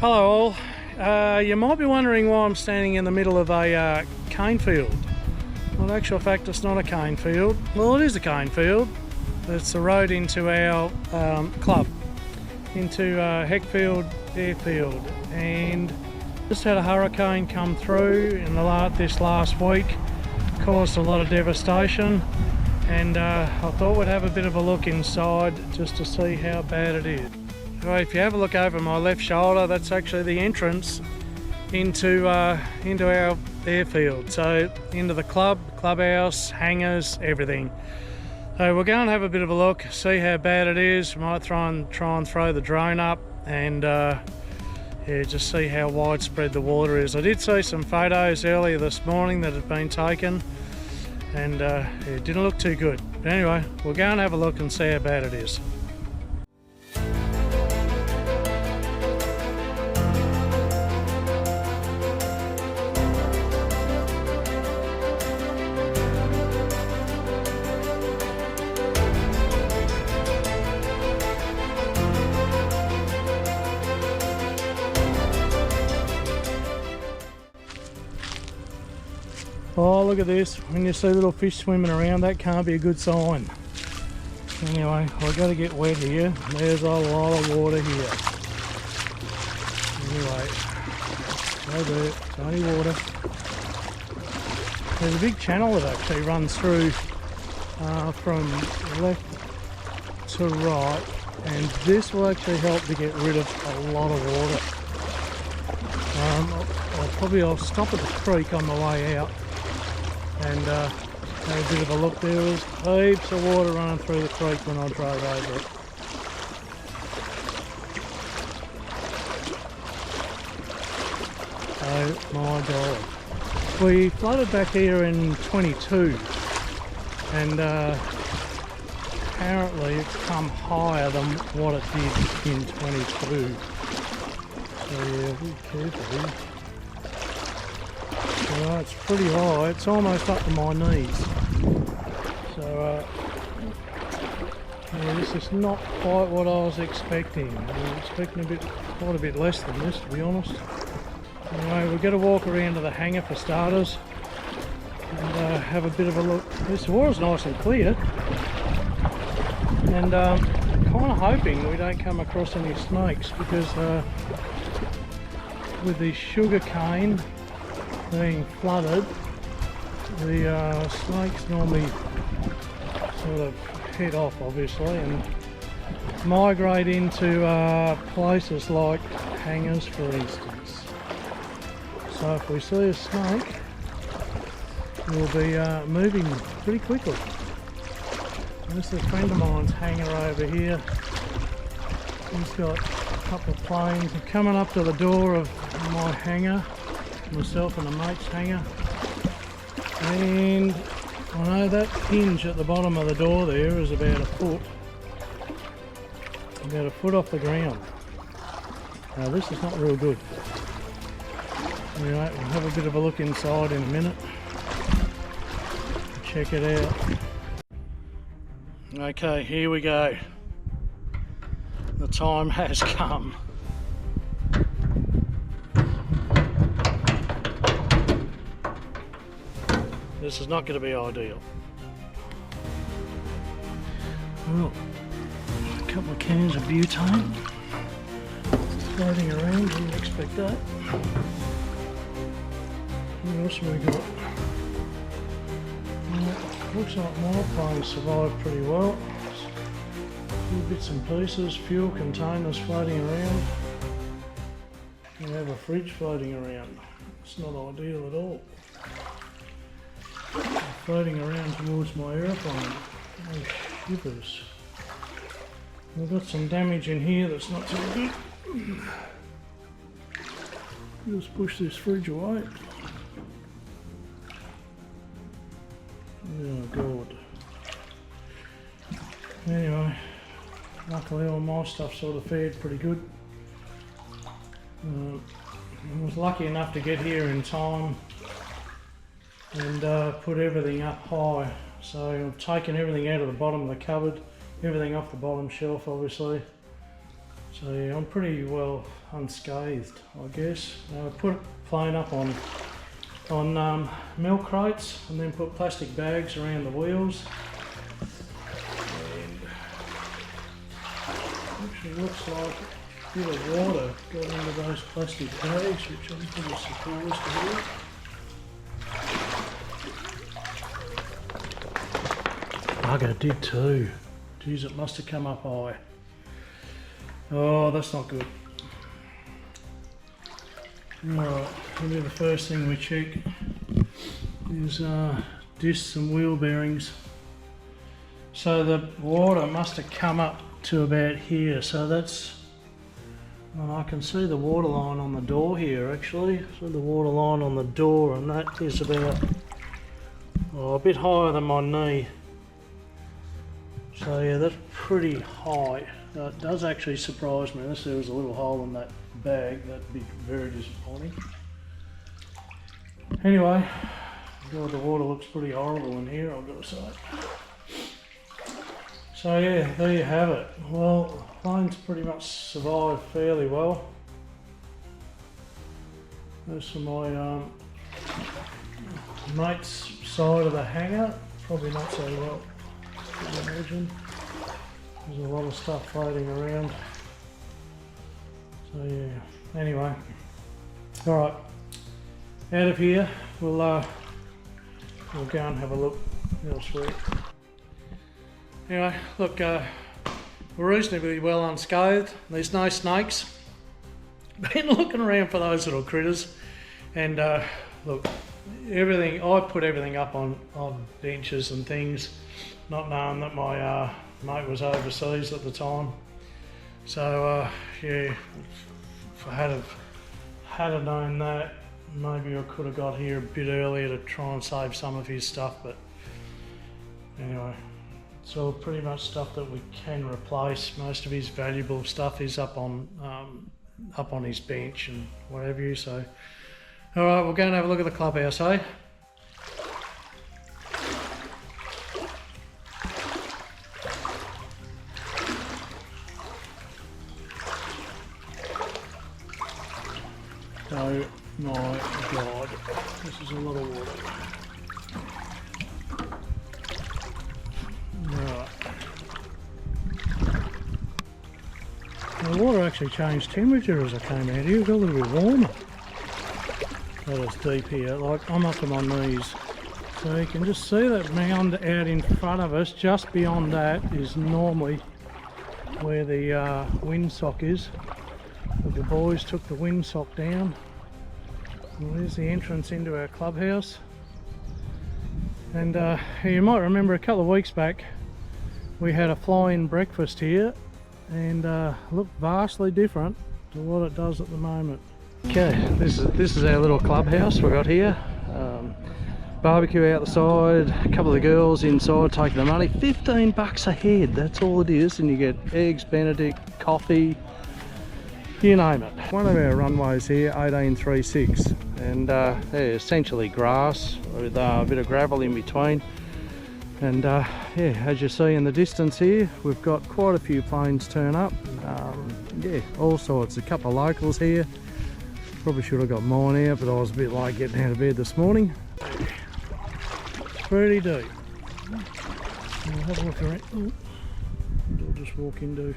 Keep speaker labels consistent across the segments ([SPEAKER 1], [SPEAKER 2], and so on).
[SPEAKER 1] Hello all. You might be wondering why I'm standing in the middle of a cane field. Well, in actual fact, it's not a cane field. Well, it is a cane field. It's the road into our club, into Airfield, Airfield, and just had a hurricane come through in this last week, caused a lot of devastation, and I thought we'd have a bit of a look inside just to see how bad it is. Well, if you have a look over my left shoulder, that's actually the entrance into our airfield. So into the clubhouse, hangars, everything. So we're going to have a bit of a look, see how bad it is. We might try and throw the drone up and yeah, just see how widespread the water is. I did see some photos earlier this morning that had been taken, and it didn't look too good. But anyway, we'll go and have a look and see how bad it is. Oh, look at this. When you see little fish swimming around, that can't be a good sign. Anyway, I've got to get wet here. There's a lot of water here. Anyway, no dirt, it's only water. There's a big channel that actually runs through from left to right, and this will actually help to get rid of a lot of water. I'll stop at the creek on the way out and have a bit of a look. There was heaps of water running through the creek when I drove over it. Oh my god. We flooded back here in 22, and apparently it's come higher than what it did in 22. So yeah, be careful here. Well, it's pretty high, it's almost up to my knees. So yeah, this is not quite what I was expecting. I was expecting quite a bit less than this, to be honest. Anyway, we've got to walk around to the hangar for starters and have a bit of a look. This water's nice and clear, and kind of hoping we don't come across any snakes, because with the sugar cane being flooded, the snakes normally sort of head off, obviously, and migrate into places like hangars, for instance. So if we see a snake, we'll be moving pretty quickly. And this is a friend of mine's hangar over here. He's got a couple of planes. I'm coming up to the door of my hangar, myself and a mate's hangar, and I know that hinge at the bottom of the door there is about a foot off the ground. Now this is not real good. Anyway, we'll have a bit of a look inside in a minute, check it out. Okay, here we go. The time has come. This is not going to be ideal. Well, a couple of cans of butane floating around, didn't expect that. What else have we got? Well, looks like my plane survived pretty well. A few bits and pieces, fuel containers floating around. We have a fridge floating around. It's not ideal at all. Floating around towards my aeroplane. Oh shivers. We've got some damage in here that's not too good. Just push this fridge away. Oh god. Anyway, luckily all my stuff sort of fared pretty good. I was lucky enough to get here in time and put everything up high. So I've taken everything out of the bottom of the cupboard, everything off the bottom shelf obviously, So yeah, I'm pretty well unscathed, I guess. I put plane up on milk crates and then put plastic bags around the wheels. And actually looks like a bit of water got into those plastic bags, which I'm pretty surprised to hear. Bugger, it did too. Geez, it must have come up high. Oh, that's not good. Alright, maybe the first thing we check is discs and wheel bearings. So the water must have come up to about here, so that's, well, I can see the water line on the door here actually. So the water line on the door, and that is about a bit higher than my knee. So yeah, that's pretty high. It does actually surprise me. Unless there was a little hole in that bag, that'd be very disappointing. Anyway, God, the water looks pretty horrible in here, I've got to say. So yeah, there you have it. Well, the plane's pretty much survived fairly well. There's for my mate's side of the hangar. Probably not so well, I can imagine. There's a lot of stuff floating around. So yeah, anyway. Alright, out of here, we'll go and have a look elsewhere. Anyway, look, we're reasonably well unscathed. There's no snakes. Been looking around for those little critters, and look, everything, I put everything up on benches and things, not knowing that my mate was overseas at the time. So yeah, if I had known that, maybe I could have got here a bit earlier to try and save some of his stuff, but anyway, it's all pretty much stuff that we can replace. Most of his valuable stuff is up on his bench and whatever. So alright, we'll go and have a look at the clubhouse, eh? Oh my God, this is a lot of water. Right. The water actually changed temperature as I came out here. It got a little bit warmer. That is deep here, like I'm up to my knees. So you can just see that mound out in front of us. Just beyond that is normally where the windsock is. But the boys took the windsock down. And there's the entrance into our clubhouse. And you might remember a couple of weeks back we had a fly-in breakfast here, and looked vastly different to what it does at the moment. Okay, this is our little clubhouse we got here. Barbecue out the side, a couple of the girls inside taking the money. 15 bucks a head, that's all it is, and you get eggs Benedict, coffee, you name it. One of our runways here, 1836, and they're essentially grass with a bit of gravel in between. And yeah, as you see in the distance here, we've got quite a few planes turn up. Yeah, all sorts, a couple of locals here. Probably should have got mine out, but I was a bit late getting out of bed this morning. Pretty deep. I'll have a look around. Ooh, I'll just walk into.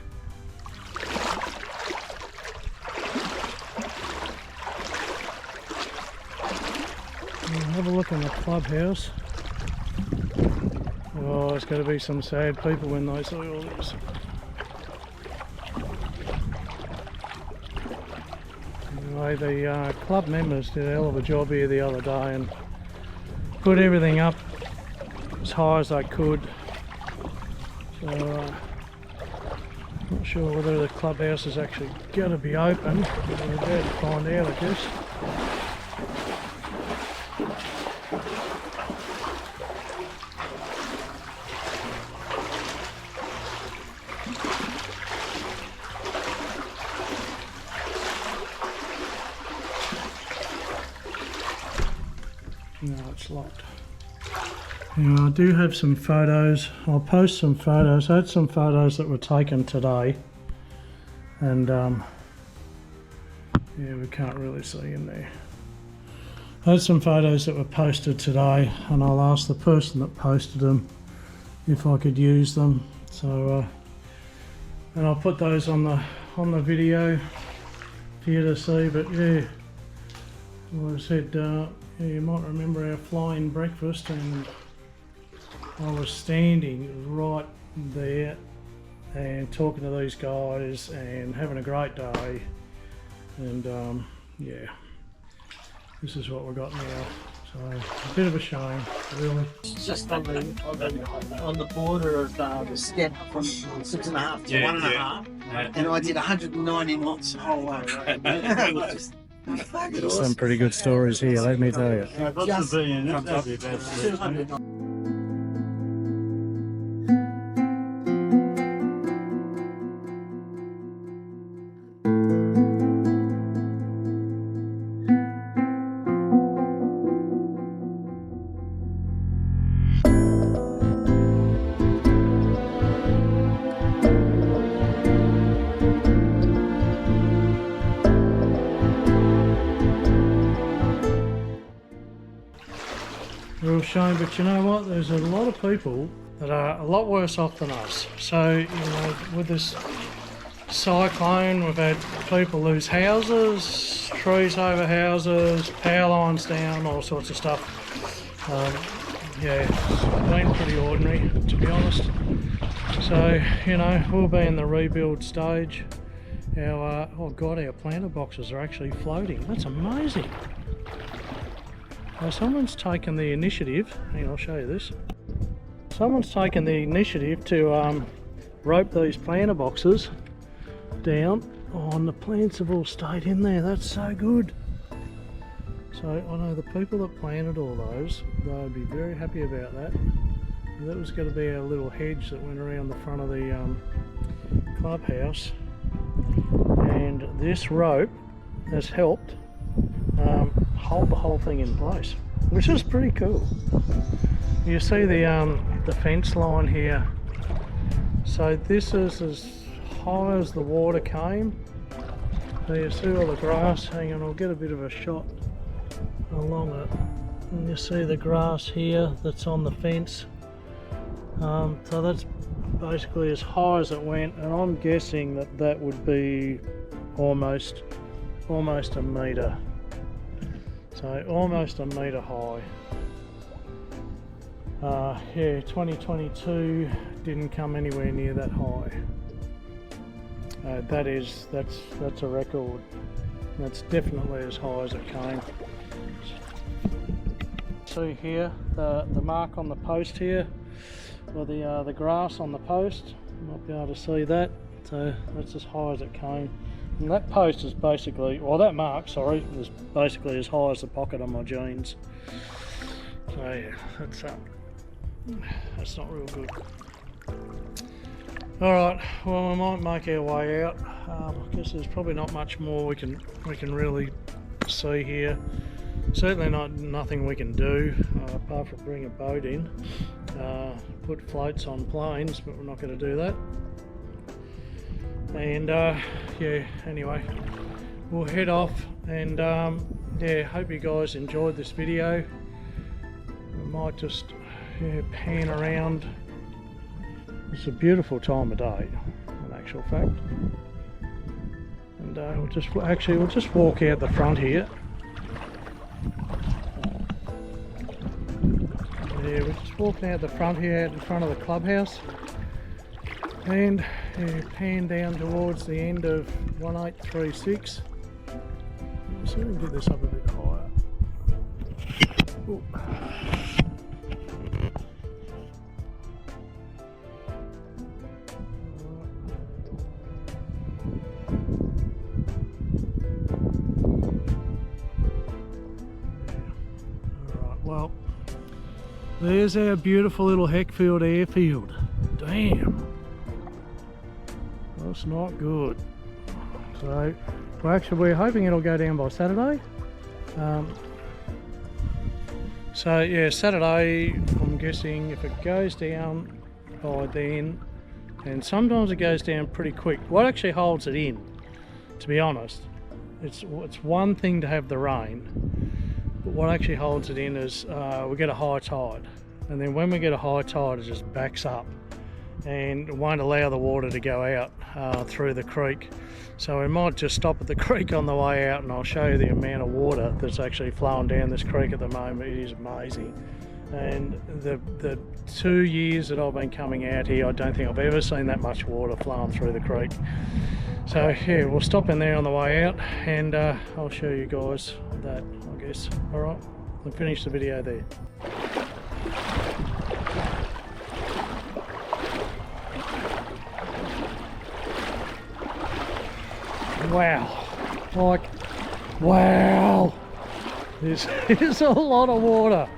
[SPEAKER 1] Have a look in the clubhouse. Oh, it's got to be some sad people when they see all this. Anyway, the club members did a hell of a job here the other day and put everything up as high as they could. So, not sure whether the clubhouse is actually going to be open. We're about to find out, I guess. No, it's locked. Now, I do have some photos. I'll post some photos. I had some photos that were taken today. and yeah, we can't really see in there. I had some photos that were posted today, and I'll ask the person that posted them if I could use them. So, and I'll put those on the video for you to see. But yeah, like I said, yeah, you might remember our flying breakfast, and I was standing right there and talking to these guys and having a great day. And yeah. This is what we got now, so a bit of a shame, really.
[SPEAKER 2] It's just on the border of the step from 6.5 to 1.5, and I did 190 knots the whole way.
[SPEAKER 1] Some pretty good stories here, let me tell you. Real shame, but you know what, there's a lot of people that are a lot worse off than us. So, you know, with this cyclone, we've had people lose houses, trees over houses, power lines down, all sorts of stuff. Yeah, it's been pretty ordinary, to be honest. So, you know, we'll be in the rebuild stage. Our oh god, our planter boxes are actually floating. That's amazing. Now someone's taken the initiative, hang on, I'll show you this. Someone's taken the initiative to rope these planter boxes down. Oh, and the plants have all stayed in there. That's so good. So I know the people that planted all those, they'll be very happy about that. And that was going to be our little hedge that went around the front of the clubhouse. And this rope has helped hold the whole thing in place, which is pretty cool. You see the fence line here. So this is as high as the water came. So you see all the grass. Hang on, I'll get a bit of a shot along it. And you see the grass here that's on the fence. So that's basically as high as it went, and I'm guessing that that would be almost a metre. So almost a metre high. Yeah, 2022 didn't come anywhere near that high. That's a record. That's definitely as high as it came. See here the mark on the post here, or the grass on the post. You might be able to see that. So that's as high as it came. And that post is basically, or that mark, sorry, is basically as high as the pocket on my jeans. So yeah, that's not real good. All right, well we might make our way out. I guess there's probably not much more we can really see here. Certainly nothing we can do apart from bring a boat in, put floats on planes, but we're not going to do that. And yeah, anyway, we'll head off, and yeah, hope you guys enjoyed this video. We might just pan around. It's a beautiful time of day, in actual fact. And we'll just walk out the front here. Yeah, we're just walking out the front here, out in front of the clubhouse, and pan down towards the end of 1836. Let's see if we can get this up a bit higher. Ooh. Well, there's our beautiful little Airfield airfield. Damn, that's not good. So, well, actually we're hoping it'll go down by Saturday. So yeah, Saturday, I'm guessing if it goes down by then, and sometimes it goes down pretty quick. What actually holds it in to be honest. It's one thing to have the rain, but what actually holds it in is we get a high tide, and then when we get a high tide, it just backs up and won't allow the water to go out through the creek. So we might just stop at the creek on the way out, and I'll show you the amount of water that's actually flowing down this creek at the moment. It is amazing. And the 2 years that I've been coming out here, I don't think I've ever seen that much water flowing through the creek. So yeah, we'll stop in there on the way out, and I'll show you guys that, I guess. All right, we'll finish the video there. Wow, like, wow, this is a lot of water.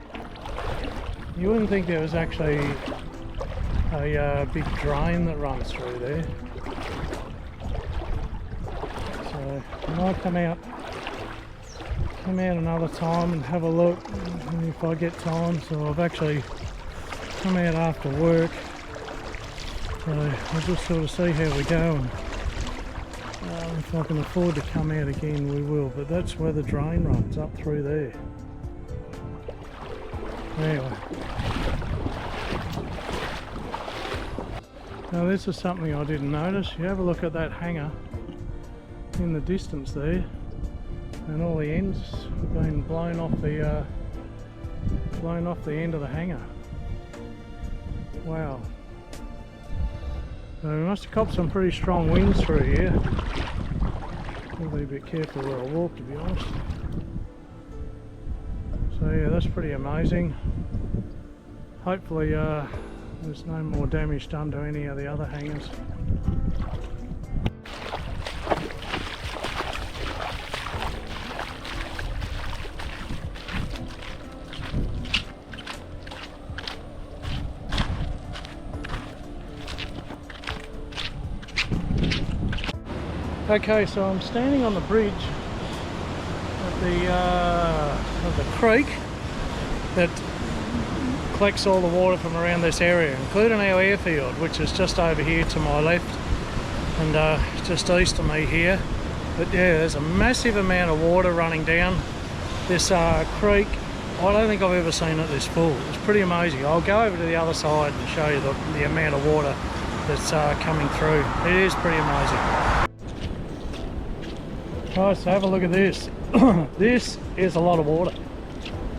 [SPEAKER 1] You wouldn't think there was actually a big drain that runs through there. So I might come out another time and have a look if I get time. So I've actually come out after work, so I'll just sort of see how we go, and if I can afford to come out again we will, but that's where the drain runs, up through there. Anyway, now this is something I didn't notice. You have a look at that hangar in the distance there, and all the ends have been blown off the end of the hangar. Wow. So we must have copped some pretty strong winds through here. I'll be a bit careful where I walk, to be honest. So yeah, that's pretty amazing. Hopefully there's no more damage done to any of the other hangars. Okay, so I'm standing on the bridge of the creek that collects all the water from around this area, including our airfield, which is just over here to my left and just east of me here. But yeah, there's a massive amount of water running down this creek. I don't think I've ever seen it this full. It's pretty amazing. I'll go over to the other side and show you the amount of water that's coming through. It is pretty amazing. Right, so have a look at this. This is a lot of water.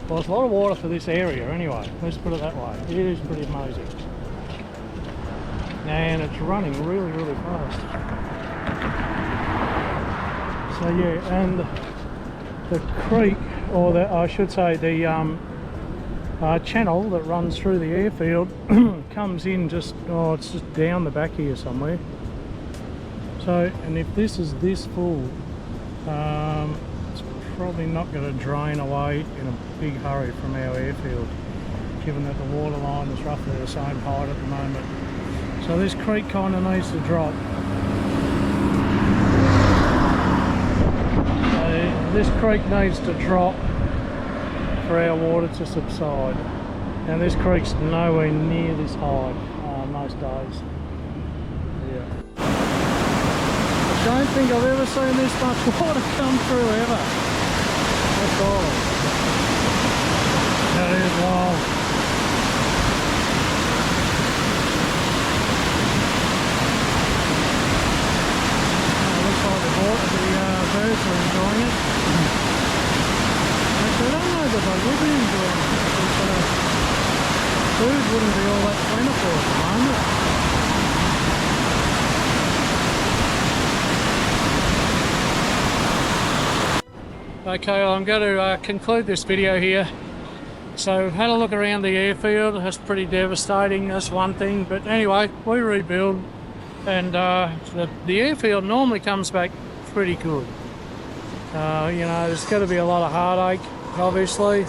[SPEAKER 1] Well, it's a lot of water for this area anyway, let's put it that way. It is pretty amazing. And it's running really, really fast. So yeah, and the creek, or I should say the channel that runs through the airfield comes in just, it's just down the back here somewhere. So, and if this is this full, it's probably not going to drain away in a big hurry from our airfield, given that the water line is roughly the same height at the moment. So this creek kind of needs to drop. So this creek needs to drop for our water to subside. And this creek's nowhere near this high most days. I don't think I've ever seen this much water come through ever. That's all. That is wild. It looks like the birds are enjoying it. Actually, I don't know that they would be enjoying it. Food wouldn't be all that plentiful at the moment. Okay, I'm going to conclude this video here. So we've had a look around the airfield. That's pretty devastating, that's one thing. But anyway, we rebuild, and the airfield normally comes back pretty good. You know, there's got to be a lot of heartache, obviously.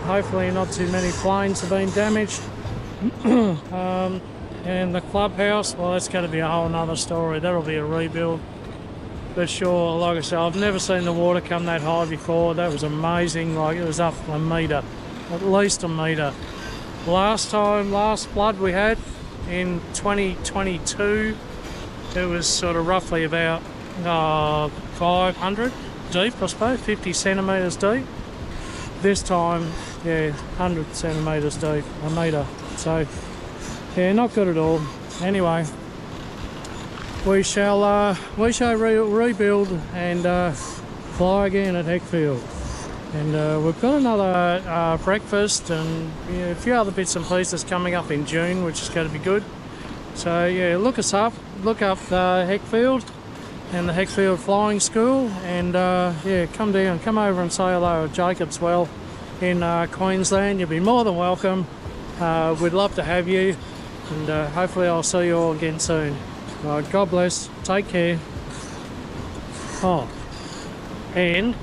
[SPEAKER 1] Hopefully not too many planes have been damaged. And the clubhouse, well, that's going to be a whole nother story. That'll be a rebuild. But sure, like I said, I've never seen the water come that high before. That was amazing. Like, it was up a metre, at least a metre. Last flood we had in 2022, it was sort of roughly about 500 deep, I suppose, 50 centimetres deep. This time, yeah, 100 centimetres deep, a metre. So, yeah, not good at all. Anyway, we shall rebuild and fly again at Airfield. And we've got another breakfast and a few other bits and pieces coming up in June, which is going to be good. So yeah, look us up, look up Airfield and the Airfield Flying School, and yeah, come down, come over and say hello at Jacob's Well in Queensland. You'll be more than welcome. We'd love to have you, and hopefully I'll see you all again soon. God bless, take care. Oh, and